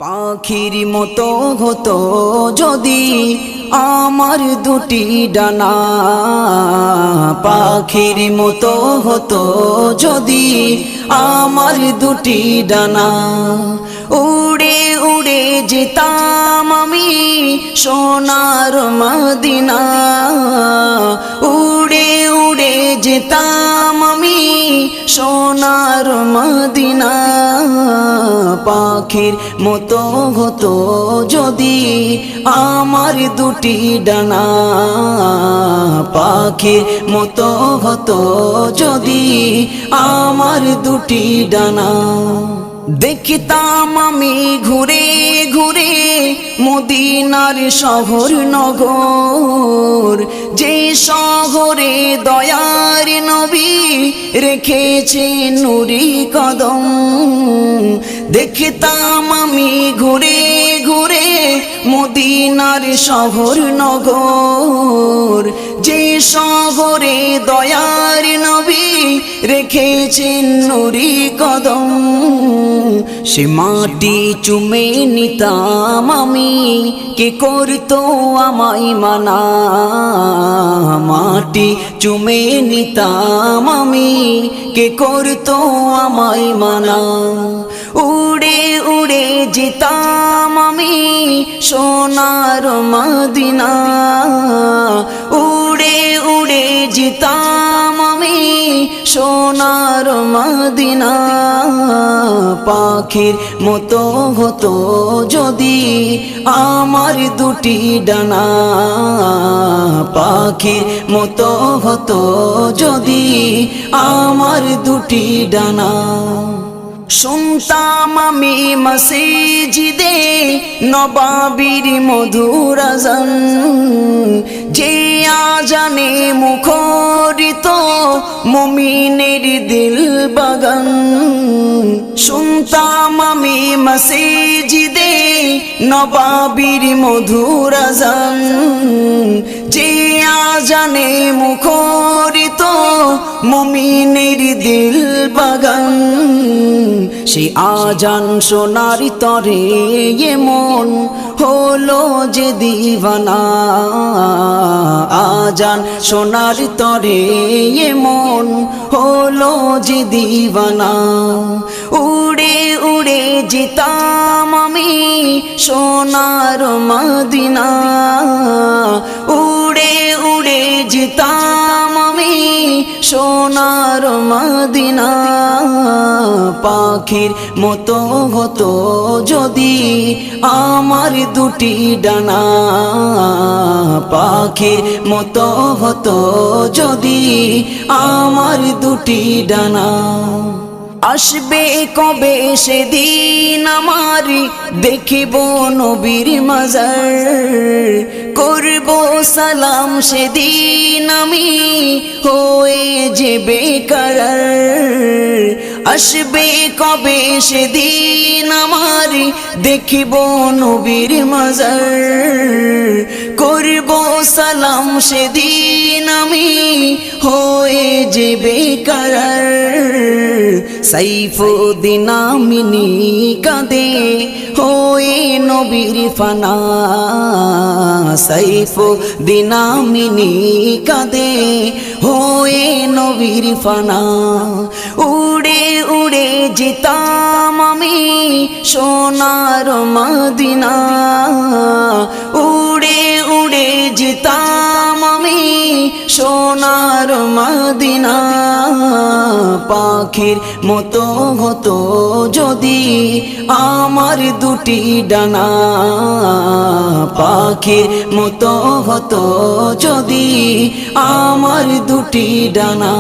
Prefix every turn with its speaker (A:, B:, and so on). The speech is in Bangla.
A: পাখির মতো হতো যদি আমার দুটি ডানা, পাখির মতো হতো যদি আমার দুটি ডানা। উড়ে উড়ে যেতাম আমি সোনার মদিনা, উড়ে উড়ে যেতাম আমি সোনার মদিনা। পাখির মতো হতো যদি আমার দুটি ডানা, পাখির মতো হতো যদি আমার দুটি ডানা। দেখিতাম আমি ঘুরে ঘুরে মদিনার শহর নগর, যে শহরে দয়ার নবী রেখেছে নুরি কদম। দেখিতাম আমি ঘুরে ঘুরে মদিনার শহর নগর, যে শহরে দয়ার নবী রেখেছেন নুরি কদম। সে মাটি চুমে নিতাম আমি, কে করতো আমায় মানা। মাটি চুমে নিতাম আমি, কে করতো আমায় মানা। উড়ে উড়ে যেতাম আমি সোনার মদিনা, উড়ে উড়ে যেতাম আমি সোনার মদিনা। পাখির মতো হতো যদি আমার দুটি ডানা, পাখির মতো হতো যদি আমার দুটি ডানা। শুনতাম আমি মসজিদে নবাবির মধুর আযান, যে আযানে মুখরিত মুমিনের দিল বাগান। শুনতাম আমি মসজিদে নবাবির মধুর আযান, যে আযানে মুখরিত মুমিনের দিল বাগান। সে আজান শোনার তরে এমন হলো যে দিওয়ানা, আজান শোনার তরে এমন হলো যে দিওয়ানা। উড়ে উড়ে যেতাম আমি সোনার মদিনা, উড়ে উড়ে যেতাম আমি সোনার মদিনা। পাখির মতো হতো যদি আমার দুটি ডানা, পাখির মতো হতো যদি আমার দুটি ডানা। আসবে কবে সেদিন আমার দেখিব নবীর মাজার, করব সালাম সেদিন আমি হয়ে যে বেকরার। আসবে কবে সেদিন আমার দেখিব নবীর মাজার, করব সালাম সেদিন আমি হয়ে যে বেকরার। সাইফুদ্দিন আমিনী কাঁদে হয়ে নবীর ফানা, সাইফুদ্দিন আমিনী কাঁদে হয়ে নবীর ফানা। উড়ে উড়ে যেতাম আমি সোনার মদিনা, উড়ে উড়ে যেতাম আমি সোনার মদিনা। পাখির মতো হতো যদি আমার দুটি ডানা, পাখির মতো হতো যদি আমার দুটি ডানা।